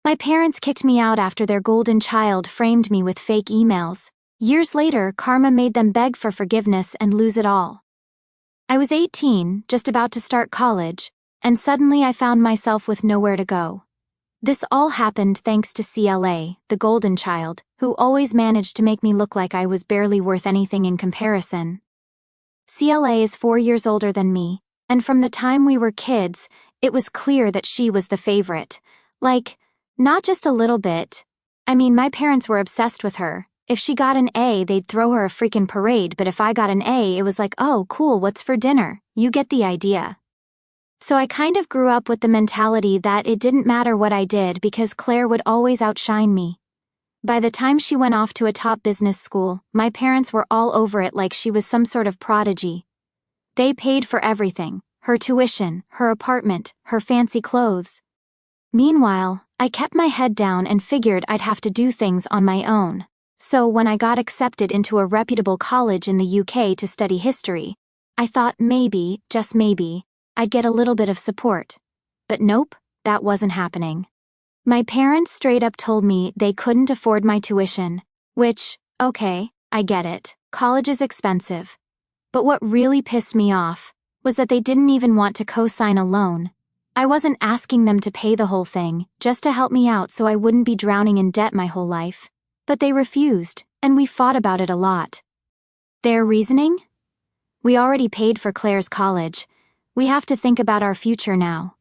My parents kicked me out after their golden child framed me with fake emails. Years later, karma made them beg for forgiveness and lose it all. I was 18, just about to start college, and suddenly I found myself with nowhere to go. This all happened thanks to CLA, the golden child, who always managed to make me look like I was barely worth anything in comparison. CLA is 4 years older than me, and from the time we were kids, it was clear that she was the favorite. Like, not just a little bit. I mean, my parents were obsessed with her. If she got an A, they'd throw her a freaking parade, but if I got an A, it was like, oh, cool, what's for dinner? You get the idea. So I kind of grew up with the mentality that it didn't matter what I did because Claire would always outshine me. By the time she went off to a top business school, my parents were all over it like she was some sort of prodigy. They paid for everything, her tuition, her apartment, her fancy clothes. Meanwhile, I kept my head down and figured I'd have to do things on my own. So when I got accepted into a reputable college in the UK to study history, I thought maybe, just maybe, I'd get a little bit of support. But nope, that wasn't happening. My parents straight up told me they couldn't afford my tuition, which, okay, I get it, college is expensive. But what really pissed me off was that they didn't even want to co-sign a loan. I wasn't asking them to pay the whole thing, just to help me out so I wouldn't be drowning in debt my whole life. But they refused, and we fought about it a lot. Their reasoning? We already paid for Claire's college. We have to think about our future now.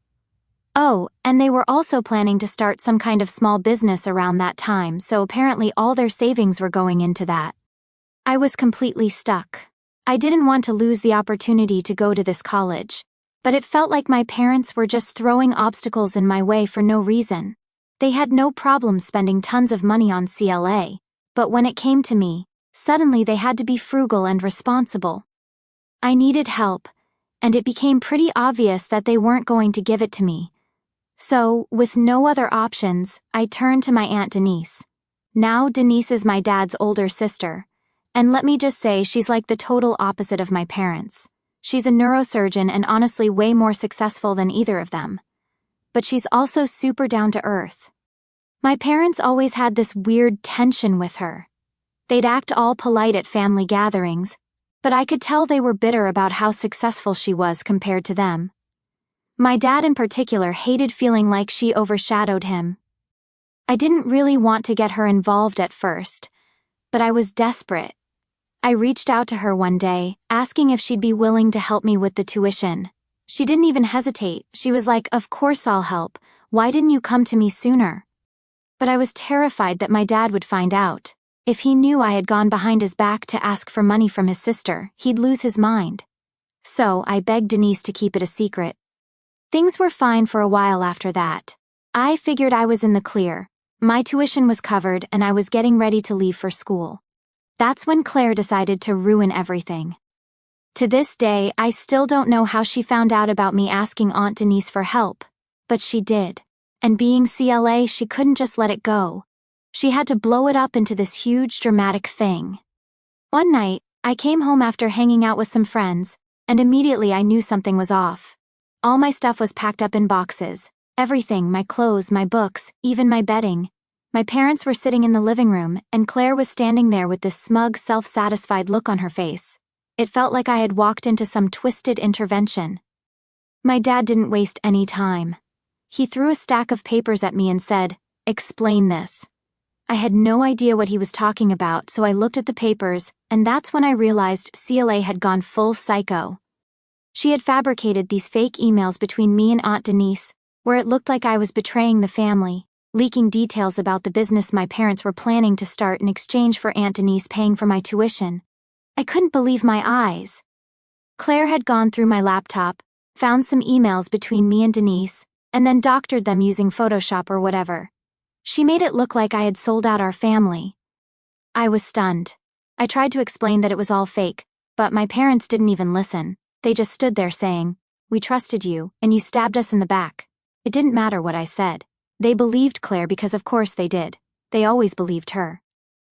Oh, and they were also planning to start some kind of small business around that time, so apparently all their savings were going into that. I was completely stuck. I didn't want to lose the opportunity to go to this college, but it felt like my parents were just throwing obstacles in my way for no reason. They had no problem spending tons of money on CLA, but when it came to me, suddenly they had to be frugal and responsible. I needed help, and it became pretty obvious that they weren't going to give it to me. So, with no other options, I turned to my Aunt Denise. Now Denise is my dad's older sister, and let me just say she's like the total opposite of my parents. She's a neurosurgeon and honestly way more successful than either of them. But she's also super down to earth. My parents always had this weird tension with her. They'd act all polite at family gatherings, but I could tell they were bitter about how successful she was compared to them. My dad in particular hated feeling like she overshadowed him. I didn't really want to get her involved at first, but I was desperate. I reached out to her one day, asking if she'd be willing to help me with the tuition. She didn't even hesitate. She was like, "Of course I'll help. Why didn't you come to me sooner?" But I was terrified that my dad would find out. If he knew I had gone behind his back to ask for money from his sister, he'd lose his mind. So I begged Denise to keep it a secret. Things were fine for a while after that. I figured I was in the clear. My tuition was covered and I was getting ready to leave for school. That's when Claire decided to ruin everything. To this day, I still don't know how she found out about me asking Aunt Denise for help, but she did. And being CLA, she couldn't just let it go. She had to blow it up into this huge dramatic thing. One night, I came home after hanging out with some friends, and immediately I knew something was off. All my stuff was packed up in boxes. Everything, my clothes, my books, even my bedding. My parents were sitting in the living room, and Claire was standing there with this smug, self-satisfied look on her face. It felt like I had walked into some twisted intervention. My dad didn't waste any time. He threw a stack of papers at me and said, "Explain this." I had no idea what he was talking about, so I looked at the papers, and that's when I realized CLA had gone full psycho. She had fabricated these fake emails between me and Aunt Denise, where it looked like I was betraying the family, leaking details about the business my parents were planning to start in exchange for Aunt Denise paying for my tuition. I couldn't believe my eyes. Claire had gone through my laptop, found some emails between me and Denise, and then doctored them using Photoshop or whatever. She made it look like I had sold out our family. I was stunned. I tried to explain that it was all fake, but my parents didn't even listen. They just stood there saying, "We trusted you, and you stabbed us in the back." It didn't matter what I said. They believed Claire because of course they did. They always believed her.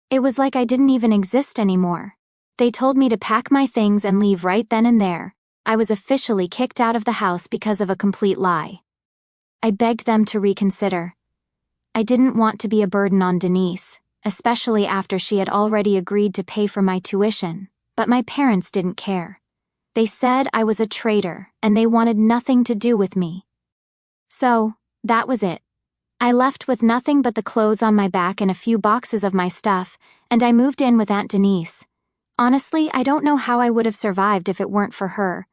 It was like I didn't even exist anymore. They told me to pack my things and leave right then and there. I was officially kicked out of the house because of a complete lie. I begged them to reconsider. I didn't want to be a burden on Denise, especially after she had already agreed to pay for my tuition, but my parents didn't care. They said I was a traitor and they wanted nothing to do with me. So, that was it. I left with nothing but the clothes on my back and a few boxes of my stuff, and I moved in with Aunt Denise. Honestly, I don't know how I would have survived if it weren't for her.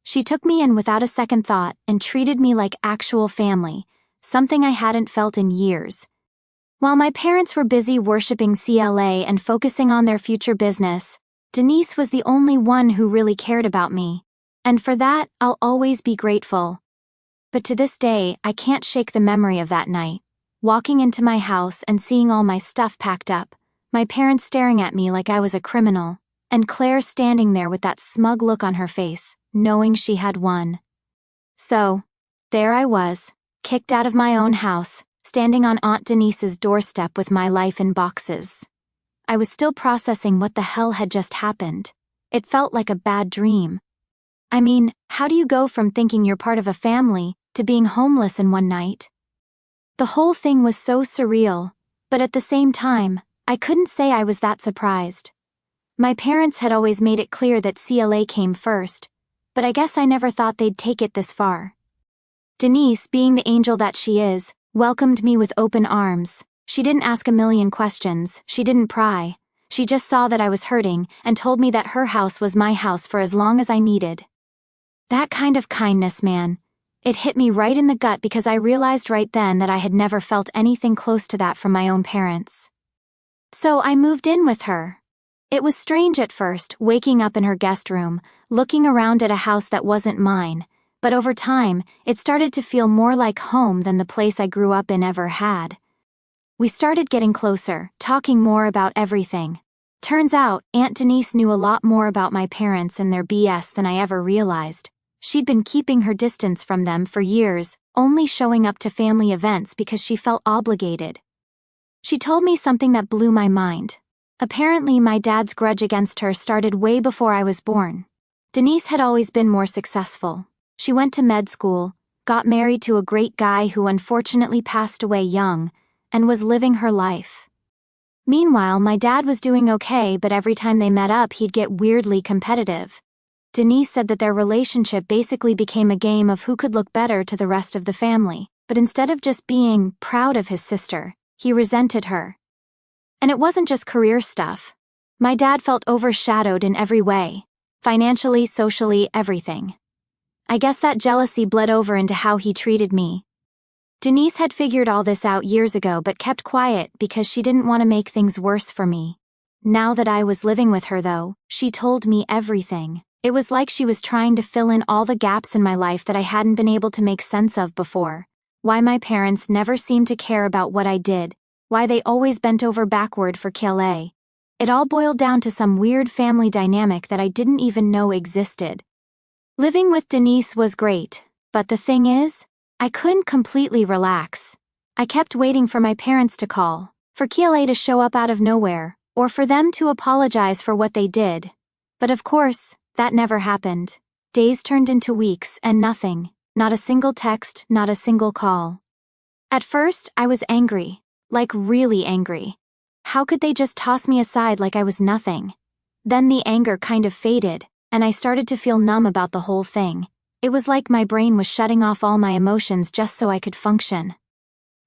She took me in without a second thought and treated me like actual family, something I hadn't felt in years. While my parents were busy worshiping CLA and focusing on their future business, Denise was the only one who really cared about me, and for that, I'll always be grateful. But to this day, I can't shake the memory of that night, walking into my house and seeing all my stuff packed up, my parents staring at me like I was a criminal, and Claire standing there with that smug look on her face, knowing she had won. So, there I was, kicked out of my own house, standing on Aunt Denise's doorstep with my life in boxes. I was still processing what the hell had just happened. It felt like a bad dream. I mean, how do you go from thinking you're part of a family to being homeless in one night? The whole thing was so surreal, but at the same time, I couldn't say I was that surprised. My parents had always made it clear that CLA came first, but I guess I never thought they'd take it this far. Denise, being the angel that she is, welcomed me with open arms. She didn't ask a million questions, she didn't pry. She just saw that I was hurting and told me that her house was my house for as long as I needed. That kind of kindness, man. It hit me right in the gut because I realized right then that I had never felt anything close to that from my own parents. So I moved in with her. It was strange at first, waking up in her guest room, looking around at a house that wasn't mine, but over time, it started to feel more like home than the place I grew up in ever had. We started getting closer, talking more about everything. Turns out, Aunt Denise knew a lot more about my parents and their BS than I ever realized. She'd been keeping her distance from them for years, only showing up to family events because she felt obligated. She told me something that blew my mind. Apparently, my dad's grudge against her started way before I was born. Denise had always been more successful. She went to med school, got married to a great guy who unfortunately passed away young, and was living her life. Meanwhile, my dad was doing okay, but every time they met up, he'd get weirdly competitive. Denise said that their relationship basically became a game of who could look better to the rest of the family, but instead of just being proud of his sister, he resented her. And it wasn't just career stuff. My dad felt overshadowed in every way. Financially, socially, everything. I guess that jealousy bled over into how he treated me. Denise had figured all this out years ago but kept quiet because she didn't want to make things worse for me. Now that I was living with her though, she told me everything. It was like she was trying to fill in all the gaps in my life that I hadn't been able to make sense of before. Why my parents never seemed to care about what I did. Why they always bent over backward for CLA. It all boiled down to some weird family dynamic that I didn't even know existed. Living with Denise was great, but the thing is, I couldn't completely relax. I kept waiting for my parents to call, for CLA to show up out of nowhere, or for them to apologize for what they did. But of course, that never happened. Days turned into weeks and nothing. Not a single text, not a single call. At first, I was angry. Like really angry. How could they just toss me aside like I was nothing? Then the anger kind of faded, and I started to feel numb about the whole thing. It was like my brain was shutting off all my emotions just so I could function.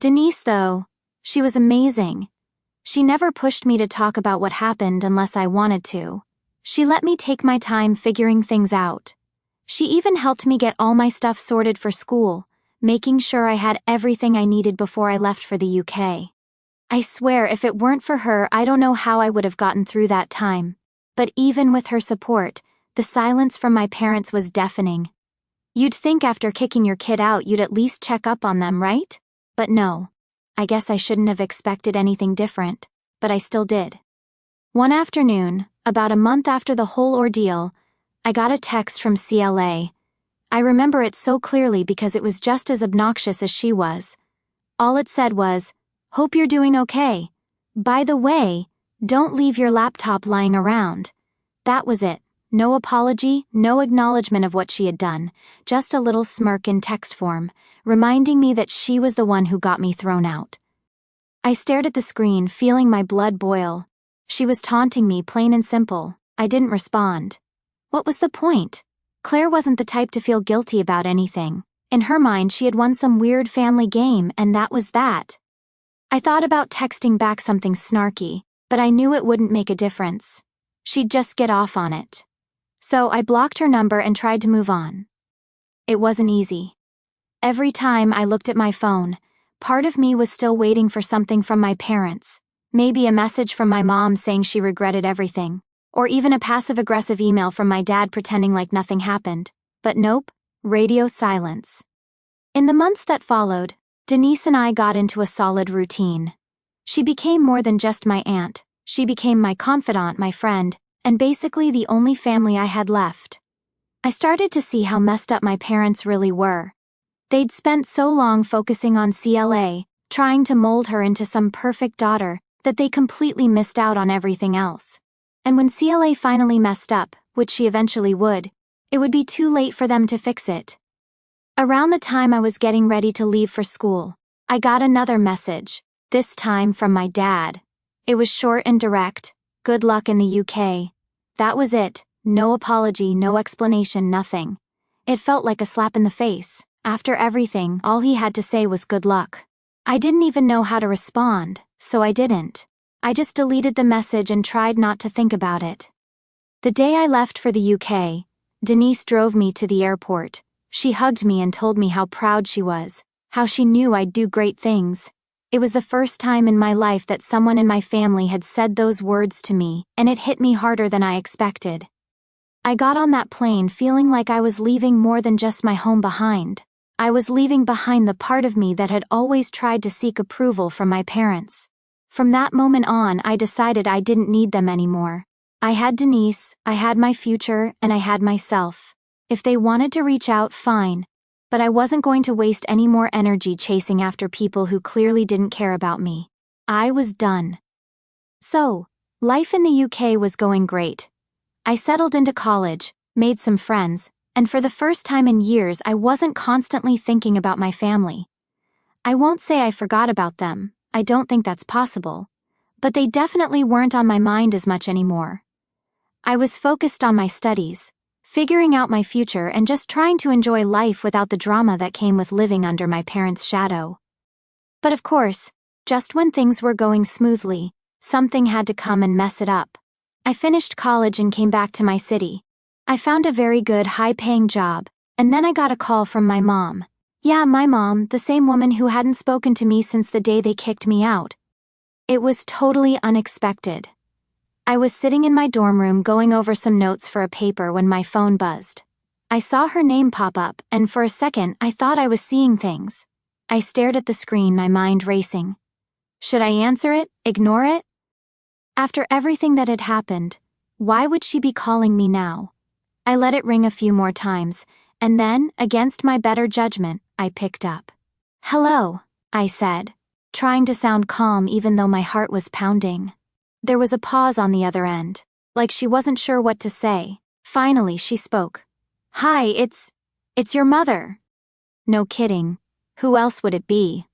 Denise, though, she was amazing. She never pushed me to talk about what happened unless I wanted to. She let me take my time figuring things out. She even helped me get all my stuff sorted for school, making sure I had everything I needed before I left for the UK. I swear if it weren't for her, I don't know how I would have gotten through that time. But even with her support, the silence from my parents was deafening. You'd think after kicking your kid out you'd at least check up on them, right? But no. I guess I shouldn't have expected anything different, but I still did. One afternoon, about a month after the whole ordeal, I got a text from CLA. I remember it so clearly because it was just as obnoxious as she was. All it said was, "Hope you're doing okay. By the way, don't leave your laptop lying around." That was it. No apology, no acknowledgement of what she had done, just a little smirk in text form, reminding me that she was the one who got me thrown out. I stared at the screen, feeling my blood boil. She was taunting me, plain and simple. I didn't respond. What was the point? Claire wasn't the type to feel guilty about anything. In her mind, she had won some weird family game, and that was that. I thought about texting back something snarky, but I knew it wouldn't make a difference. She'd just get off on it. So I blocked her number and tried to move on. It wasn't easy. Every time I looked at my phone, part of me was still waiting for something from my parents. Maybe a message from my mom saying she regretted everything, or even a passive-aggressive email from my dad pretending like nothing happened. But nope, radio silence. In the months that followed, Denise and I got into a solid routine. She became more than just my aunt. She became my confidant, my friend, and basically the only family I had left. I started to see how messed up my parents really were. They'd spent so long focusing on CLA, trying to mold her into some perfect daughter, that they completely missed out on everything else. And when CLA finally messed up, which she eventually would, it would be too late for them to fix it. Around the time I was getting ready to leave for school, I got another message, this time from my dad. It was short and direct. Good luck in the UK. That was it. No apology, no explanation, nothing. It felt like a slap in the face. After everything, all he had to say was good luck. I didn't even know how to respond, so I didn't. I just deleted the message and tried not to think about it. The day I left for the UK, Denise drove me to the airport. She hugged me and told me how proud she was, how she knew I'd do great things. It was the first time in my life that someone in my family had said those words to me, and it hit me harder than I expected. I got on that plane feeling like I was leaving more than just my home behind. I was leaving behind the part of me that had always tried to seek approval from my parents. From that moment on, I decided I didn't need them anymore. I had Denise, I had my future, and I had myself. If they wanted to reach out, fine. But I wasn't going to waste any more energy chasing after people who clearly didn't care about me. I was done. So, life in the UK was going great. I settled into college, made some friends, and for the first time in years I wasn't constantly thinking about my family. I won't say I forgot about them, I don't think that's possible. But they definitely weren't on my mind as much anymore. I was focused on my studies, figuring out my future and just trying to enjoy life without the drama that came with living under my parents' shadow. But of course, just when things were going smoothly, something had to come and mess it up. I finished college and came back to my city. I found a very good, high-paying job, and then I got a call from my mom. Yeah, my mom, the same woman who hadn't spoken to me since the day they kicked me out. It was totally unexpected. I was sitting in my dorm room going over some notes for a paper when my phone buzzed. I saw her name pop up, and for a second I thought I was seeing things. I stared at the screen, my mind racing. Should I answer it? Ignore it? After everything that had happened, why would she be calling me now? I let it ring a few more times, and then, against my better judgment, I picked up. Hello, I said, trying to sound calm even though my heart was pounding. There was a pause on the other end, like she wasn't sure what to say. Finally, she spoke. Hi, it's your mother. No kidding. Who else would it be?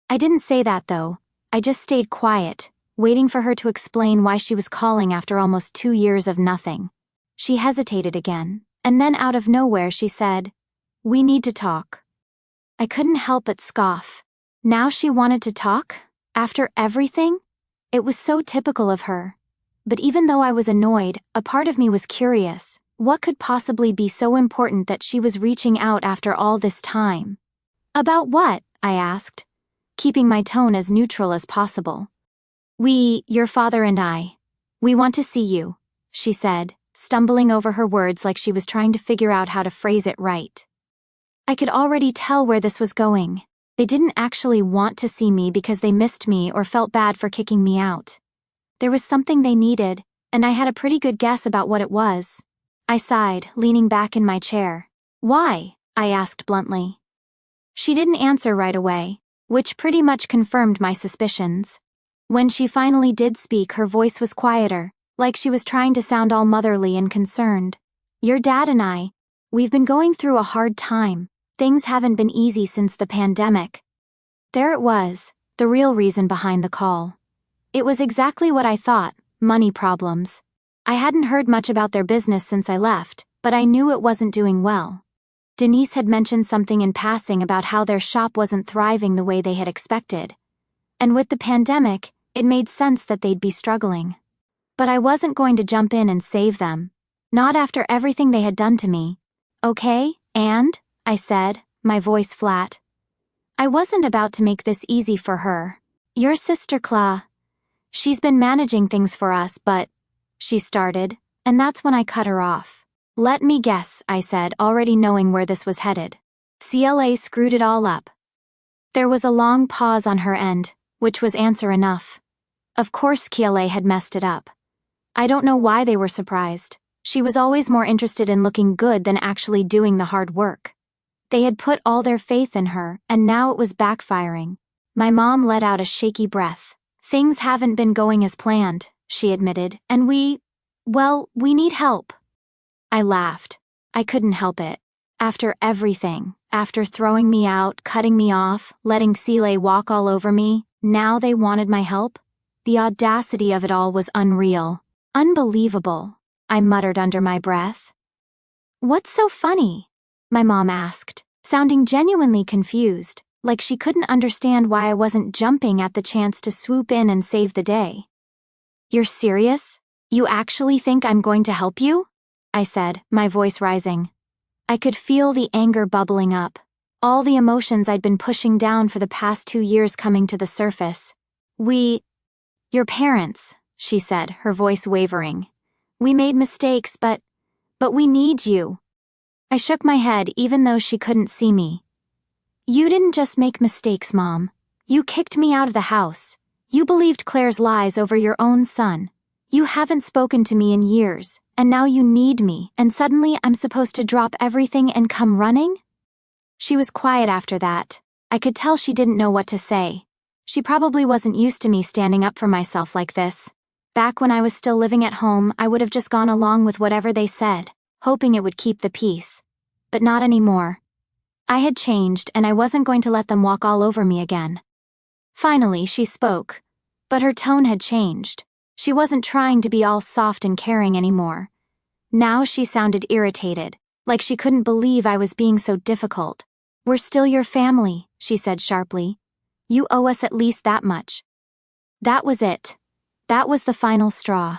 I didn't say that though. I just stayed quiet, waiting for her to explain why she was calling after almost 2 years of nothing. She hesitated again, and then out of nowhere she said, "We need to talk." I couldn't help but scoff. Now she wanted to talk? After everything? It was so typical of her. But even though I was annoyed, a part of me was curious. What could possibly be so important that she was reaching out after all this time? About what? I asked, keeping my tone as neutral as possible. Your father and I. We want to see you, she said, stumbling over her words like she was trying to figure out how to phrase it right. I could already tell where this was going. They didn't actually want to see me because they missed me or felt bad for kicking me out. There was something they needed, and I had a pretty good guess about what it was. I sighed, leaning back in my chair. Why? I asked bluntly. She didn't answer right away, which pretty much confirmed my suspicions. When she finally did speak, her voice was quieter, like she was trying to sound all motherly and concerned. Your dad and I, we've been going through a hard time. Things haven't been easy since the pandemic. There it was, the real reason behind the call. It was exactly what I thought, money problems. I hadn't heard much about their business since I left, but I knew it wasn't doing well. Denise had mentioned something in passing about how their shop wasn't thriving the way they had expected. And with the pandemic, it made sense that they'd be struggling. But I wasn't going to jump in and save them. Not after everything they had done to me. Okay, and? I said, my voice flat. I wasn't about to make this easy for her. Your sister Clare. She's been managing things for us, but... She started, and that's when I cut her off. Let me guess, I said, already knowing where this was headed. CLA screwed it all up. There was a long pause on her end, which was answer enough. Of course CLA had messed it up. I don't know why they were surprised. She was always more interested in looking good than actually doing the hard work. They had put all their faith in her, and now it was backfiring. My mom let out a shaky breath. Things haven't been going as planned, she admitted, and we need help. I laughed. I couldn't help it. After everything, after throwing me out, cutting me off, letting CLA walk all over me, now they wanted my help? The audacity of it all was unreal. Unbelievable, I muttered under my breath. What's so funny? My mom asked, sounding genuinely confused, like she couldn't understand why I wasn't jumping at the chance to swoop in and save the day. You're serious? You actually think I'm going to help you? I said, my voice rising. I could feel the anger bubbling up, all the emotions I'd been pushing down for the past 2 years coming to the surface. Your parents, she said, her voice wavering. We made mistakes, but we need you. I shook my head even though she couldn't see me. You didn't just make mistakes, Mom. You kicked me out of the house. You believed Claire's lies over your own son. You haven't spoken to me in years, and now you need me, and suddenly I'm supposed to drop everything and come running? She was quiet after that. I could tell she didn't know what to say. She probably wasn't used to me standing up for myself like this. Back when I was still living at home, I would have just gone along with whatever they said, hoping it would keep the peace. But not anymore. I had changed, and I wasn't going to let them walk all over me again. Finally, she spoke. But her tone had changed. She wasn't trying to be all soft and caring anymore. Now she sounded irritated, like she couldn't believe I was being so difficult. We're still your family, she said sharply. You owe us at least that much. That was it. That was the final straw.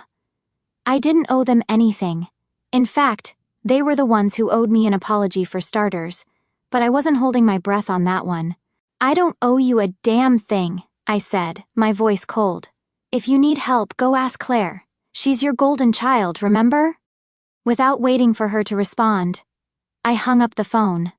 I didn't owe them anything. In fact, they were the ones who owed me an apology for starters, but I wasn't holding my breath on that one. I don't owe you a damn thing, I said, my voice cold. If you need help, go ask Clare. She's your golden child, remember? Without waiting for her to respond, I hung up the phone.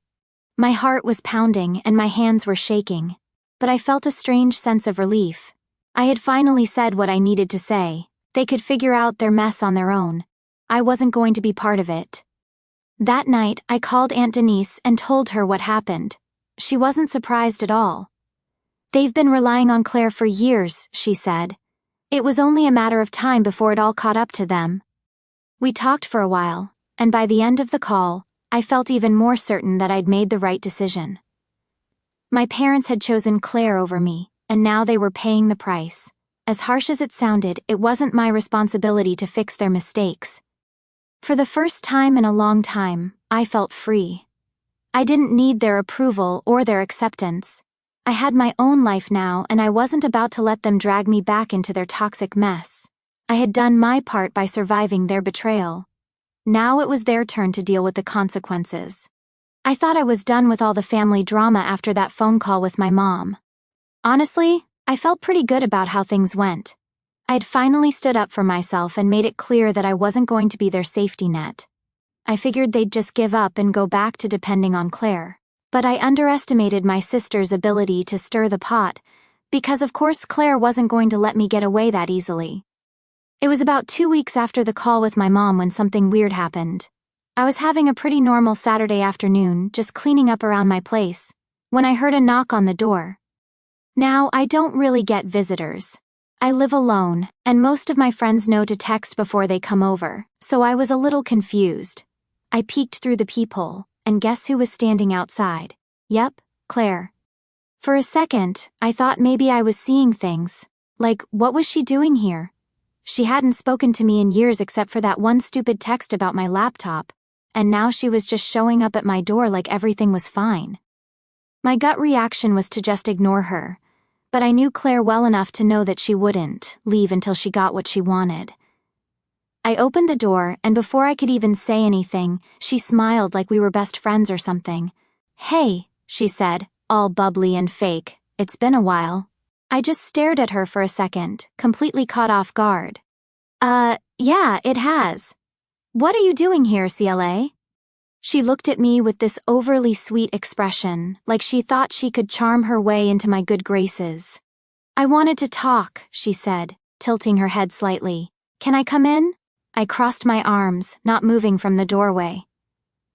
My heart was pounding and my hands were shaking, but I felt a strange sense of relief. I had finally said what I needed to say. They could figure out their mess on their own. I wasn't going to be part of it. That night, I called Aunt Denise and told her what happened. She wasn't surprised at all. They've been relying on Clare for years, she said. It was only a matter of time before it all caught up to them. We talked for a while, and by the end of the call, I felt even more certain that I'd made the right decision. My parents had chosen Clare over me, and now they were paying the price. As harsh as it sounded, it wasn't my responsibility to fix their mistakes. For the first time in a long time, I felt free. I didn't need their approval or their acceptance. I had my own life now, and I wasn't about to let them drag me back into their toxic mess. I had done my part by surviving their betrayal. Now it was their turn to deal with the consequences. I thought I was done with all the family drama after that phone call with my mom. Honestly, I felt pretty good about how things went. I'd finally stood up for myself and made it clear that I wasn't going to be their safety net. I figured they'd just give up and go back to depending on Clare. But I underestimated my sister's ability to stir the pot, because of course Clare wasn't going to let me get away that easily. It was about 2 weeks after the call with my mom when something weird happened. I was having a pretty normal Saturday afternoon, just cleaning up around my place, when I heard a knock on the door. Now, I don't really get visitors. I live alone, and most of my friends know to text before they come over, so I was a little confused. I peeked through the peephole. And guess who was standing outside? Yep, Clare. For a second, I thought maybe I was seeing things. Like, what was she doing here? She hadn't spoken to me in years except for that one stupid text about my laptop, and now she was just showing up at my door like everything was fine. My gut reaction was to just ignore her, but I knew Claire well enough to know that she wouldn't leave until she got what she wanted. I opened the door, and before I could even say anything, she smiled like we were best friends or something. "Hey," she said, all bubbly and fake, "it's been a while." I just stared at her for a second, completely caught off guard. Yeah, it has. What are you doing here, CLA? She looked at me with this overly sweet expression, like she thought she could charm her way into my good graces. "I wanted to talk," she said, tilting her head slightly. "Can I come in?" I crossed my arms, not moving from the doorway.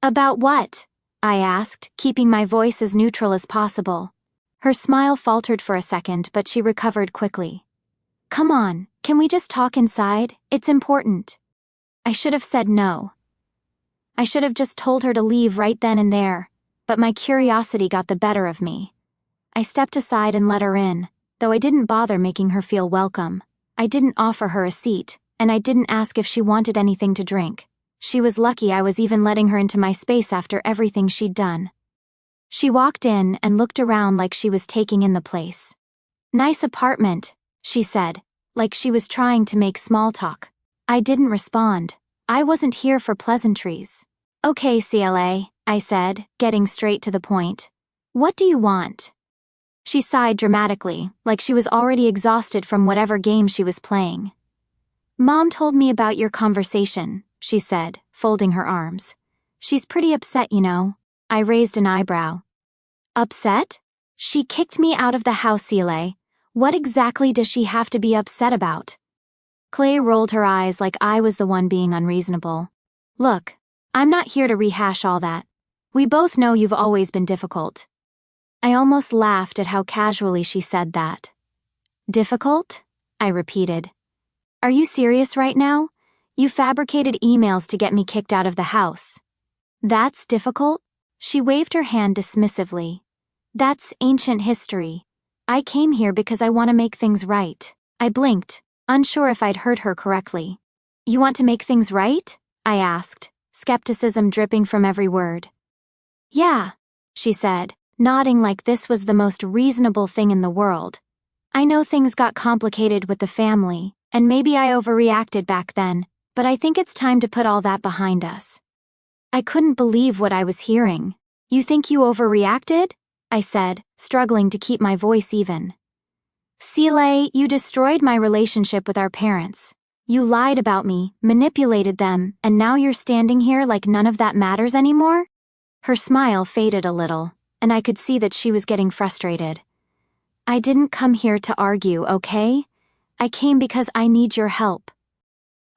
"About what?" I asked, keeping my voice as neutral as possible. Her smile faltered for a second, but she recovered quickly. "Come on, can we just talk inside? It's important." I should have said no. I should have just told her to leave right then and there, but my curiosity got the better of me. I stepped aside and let her in, though I didn't bother making her feel welcome. I didn't offer her a seat, and I didn't ask if she wanted anything to drink. She was lucky I was even letting her into my space after everything she'd done. She walked in and looked around like she was taking in the place. "Nice apartment," she said, like she was trying to make small talk. I didn't respond. I wasn't here for pleasantries. "Okay, CLA," I said, getting straight to the point. "What do you want?" She sighed dramatically, like she was already exhausted from whatever game she was playing. "Mom told me about your conversation," she said, folding her arms. "She's pretty upset, you know." I raised an eyebrow. "Upset? She kicked me out of the house, CLA. What exactly does she have to be upset about?" Clay rolled her eyes like I was the one being unreasonable. "Look, I'm not here to rehash all that. We both know you've always been difficult." I almost laughed at how casually she said that. "Difficult?" I repeated. "Are you serious right now? You fabricated emails to get me kicked out of the house. That's difficult?" She waved her hand dismissively. "That's ancient history. I came here because I want to make things right." I blinked, unsure if I'd heard her correctly. "You want to make things right?" I asked, skepticism dripping from every word. "Yeah," she said, nodding like this was the most reasonable thing in the world. "I know things got complicated with the family, and maybe I overreacted back then, but I think it's time to put all that behind us." I couldn't believe what I was hearing. "You think you overreacted?" I said, struggling to keep my voice even. "CLA, you destroyed my relationship with our parents. You lied about me, manipulated them, and now you're standing here like none of that matters anymore?" Her smile faded a little, and I could see that she was getting frustrated. "I didn't come here to argue, okay? I came because I need your help."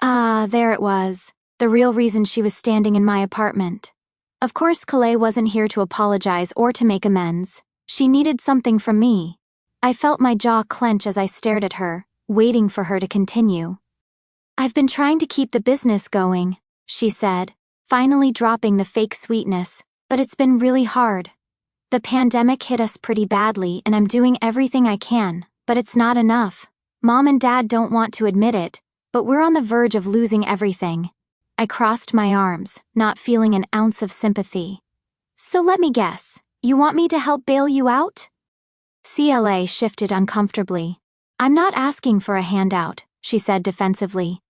There it was. The real reason she was standing in my apartment. Of course, Calais wasn't here to apologize or to make amends. She needed something from me. I felt my jaw clench as I stared at her, waiting for her to continue. "I've been trying to keep the business going," she said, finally dropping the fake sweetness, "but it's been really hard. The pandemic hit us pretty badly and I'm doing everything I can, but it's not enough. Mom and Dad don't want to admit it, but we're on the verge of losing everything." I crossed my arms, not feeling an ounce of sympathy. "So let me guess, you want me to help bail you out?" CLA shifted uncomfortably. "I'm not asking for a handout," she said defensively.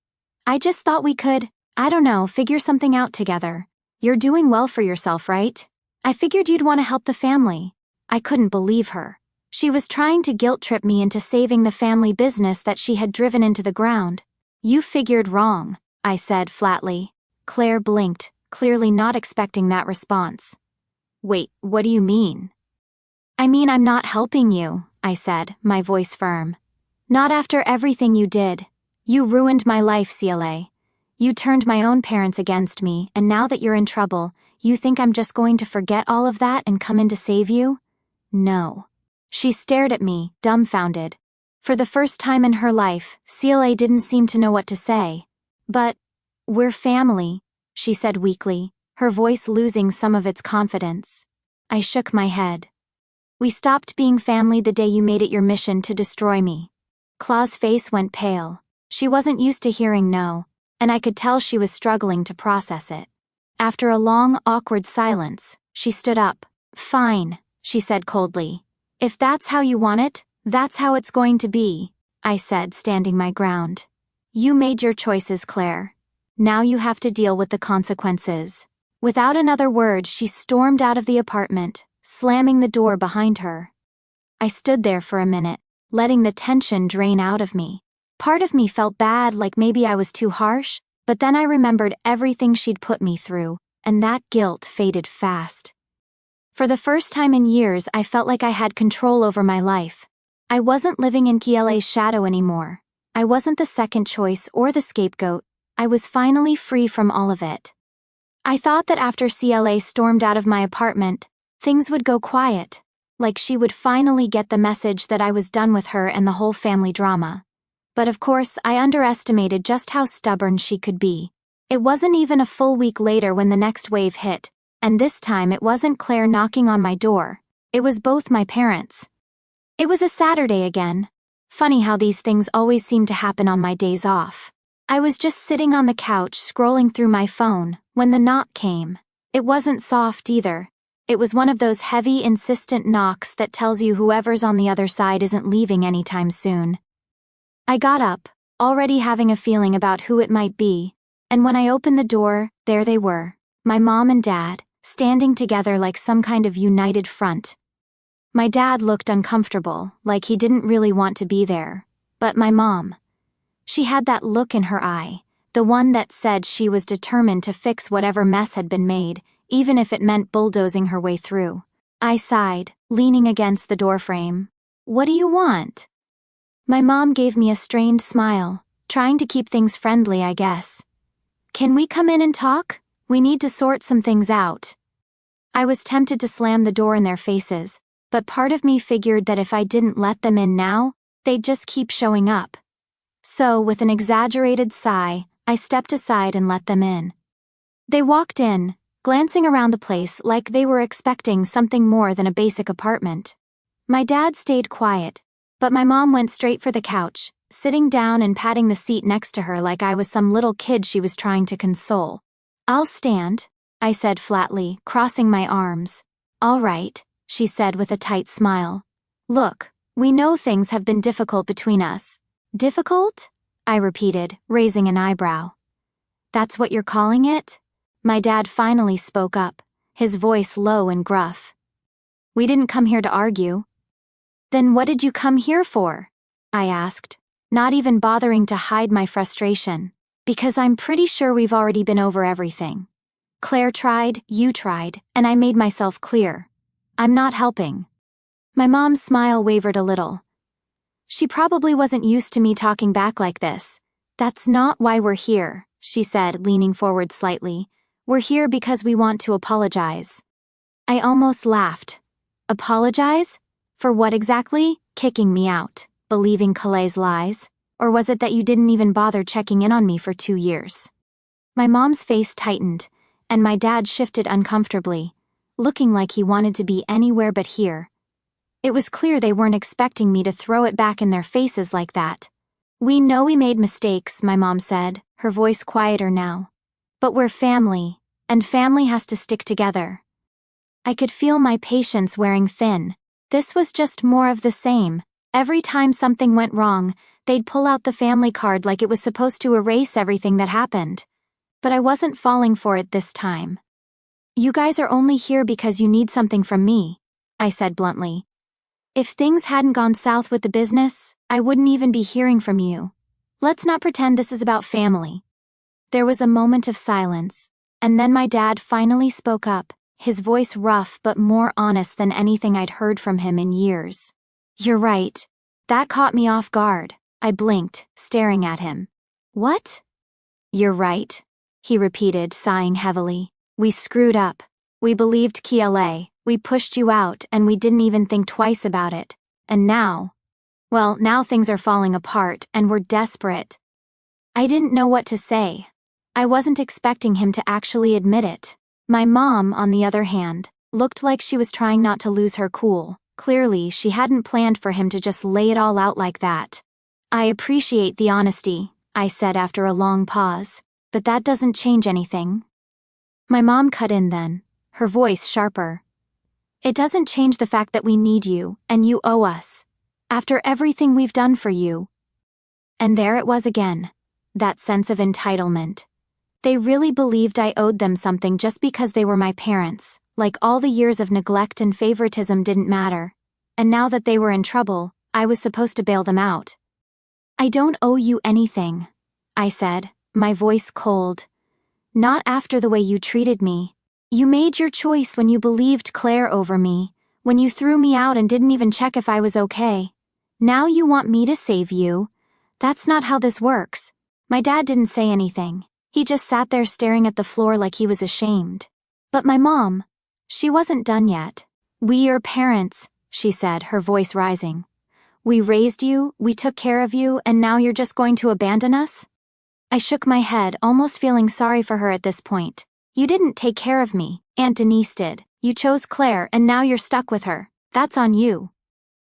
"I just thought we could, I don't know, figure something out together. You're doing well for yourself, right? I figured you'd want to help the family." I couldn't believe her. She was trying to guilt-trip me into saving the family business that she had driven into the ground. "You figured wrong," I said flatly. Claire blinked, clearly not expecting that response. "Wait, what do you mean?" "I mean I'm not helping you," I said, my voice firm. "Not after everything you did. You ruined my life, CLA. You turned my own parents against me, and now that you're in trouble, you think I'm just going to forget all of that and come in to save you? No." She stared at me, dumbfounded. For the first time in her life, CLA didn't seem to know what to say. "But we're family," she said weakly, her voice losing some of its confidence. I shook my head. We stopped being family the day you made it your mission to destroy me. Claude's face went pale. She wasn't used to hearing no, and I could tell she was struggling to process it. After a long, awkward silence, she stood up. Fine, she said coldly. If that's how you want it, that's how it's going to be, I said, standing my ground. You made your choices, Claire. Now you have to deal with the consequences. Without another word, she stormed out of the apartment, slamming the door behind her. I stood there for a minute, letting the tension drain out of me. Part of me felt bad, like maybe I was too harsh, but then I remembered everything she'd put me through, and that guilt faded fast. For the first time in years, I felt like I had control over my life. I wasn't living in Clare's shadow anymore. I wasn't the second choice or the scapegoat. I was finally free from all of it. I thought that after Clare stormed out of my apartment, things would go quiet, like she would finally get the message that I was done with her and the whole family drama. But of course, I underestimated just how stubborn she could be. It wasn't even a full week later when the next wave hit, and this time it wasn't Clare knocking on my door. It was both my parents. It was a Saturday again. Funny how these things always seem to happen on my days off. I was just sitting on the couch scrolling through my phone when the knock came. It wasn't soft either. It was one of those heavy, insistent knocks that tells you whoever's on the other side isn't leaving anytime soon. I got up, already having a feeling about who it might be, and when I opened the door, there they were, my mom and dad, standing together like some kind of united front. My dad looked uncomfortable, like he didn't really want to be there, but my mom, she had that look in her eye, the one that said she was determined to fix whatever mess had been made, even if it meant bulldozing her way through. I sighed, leaning against the doorframe. What do you want? My mom gave me a strained smile, trying to keep things friendly, I guess. Can we come in and talk? We need to sort some things out. I was tempted to slam the door in their faces, but part of me figured that if I didn't let them in now, they'd just keep showing up. So, with an exaggerated sigh, I stepped aside and let them in. They walked in, glancing around the place like they were expecting something more than a basic apartment. My dad stayed quiet, but my mom went straight for the couch, sitting down and patting the seat next to her like I was some little kid she was trying to console. I'll stand, I said flatly, crossing my arms. All right, she said with a tight smile. Look, we know things have been difficult between us. Difficult? I repeated, raising an eyebrow. That's what you're calling it? My dad finally spoke up, his voice low and gruff. We didn't come here to argue. Then what did you come here for? I asked, not even bothering to hide my frustration. Because I'm pretty sure we've already been over everything. Claire tried, you tried, and I made myself clear. I'm not helping. My mom's smile wavered a little. She probably wasn't used to me talking back like this. That's not why we're here, she said, leaning forward slightly. We're here because we want to apologize. I almost laughed. Apologize? For what exactly? Kicking me out, believing Claire's lies? Or was it that you didn't even bother checking in on me for 2 years? My mom's face tightened, and my dad shifted uncomfortably, looking like he wanted to be anywhere but here. It was clear they weren't expecting me to throw it back in their faces like that. We know we made mistakes, my mom said, her voice quieter now. But we're family, and family has to stick together. I could feel my patience wearing thin. This was just more of the same. Every time something went wrong, they'd pull out the family card like it was supposed to erase everything that happened. But I wasn't falling for it this time. You guys are only here because you need something from me, I said bluntly. If things hadn't gone south with the business, I wouldn't even be hearing from you. Let's not pretend this is about family. There was a moment of silence, and then my dad finally spoke up, his voice rough but more honest than anything I'd heard from him in years. You're right. That caught me off guard. I blinked, staring at him. What? You're right, he repeated, sighing heavily. We screwed up. We believed Clare. We pushed you out, and we didn't even think twice about it. And now things are falling apart, and we're desperate. I didn't know what to say. I wasn't expecting him to actually admit it. My mom, on the other hand, looked like she was trying not to lose her cool, Clearly, she hadn't planned for him to just lay it all out like that. "I appreciate the honesty," I said after a long pause, "but that doesn't change anything." My mom cut in then, her voice sharper. "It doesn't change the fact that we need you, and you owe us. After everything we've done for you." And there it was again, that sense of entitlement. They really believed I owed them something just because they were my parents, like all the years of neglect and favoritism didn't matter. And now that they were in trouble, I was supposed to bail them out. "I don't owe you anything," I said, my voice cold. "Not after the way you treated me. You made your choice when you believed Claire over me, when you threw me out and didn't even check if I was okay. Now you want me to save you. That's not how this works." My dad didn't say anything. He just sat there staring at the floor like he was ashamed. But my mom, she wasn't done yet. "We are parents," she said, her voice rising. "We raised you, we took care of you, and now you're just going to abandon us?" I shook my head, almost feeling sorry for her at this point. "You didn't take care of me, Aunt Denise did. You chose Claire and now you're stuck with her. That's on you."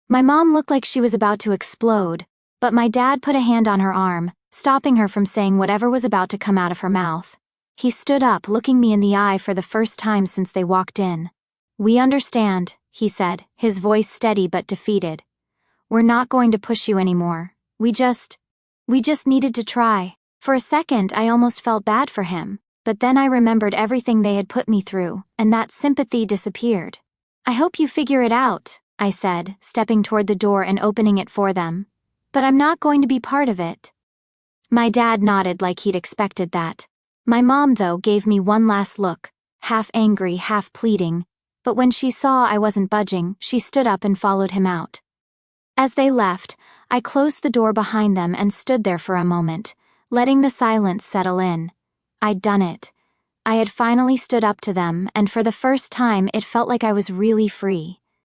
My mom looked like she was about to explode, but my dad put a hand on her arm, stopping her from saying whatever was about to come out of her mouth. He stood up, looking me in the eye for the first time since they walked in. "We understand," he said, his voice steady but defeated. "We're not going to push you anymore. We just needed to try." For a second, I almost felt bad for him, but then I remembered everything they had put me through, and that sympathy disappeared. "I hope you figure it out," I said, stepping toward the door and opening it for them. "But I'm not going to be part of it." My dad nodded like he'd expected that. My mom, though, gave me one last look, half angry, half pleading, but when she saw I wasn't budging, she stood up and followed him out. As they left, I closed the door behind them and stood there for a moment, letting the silence settle in. I'd done it. I had finally stood up to them, and for the first time it felt like I was really free.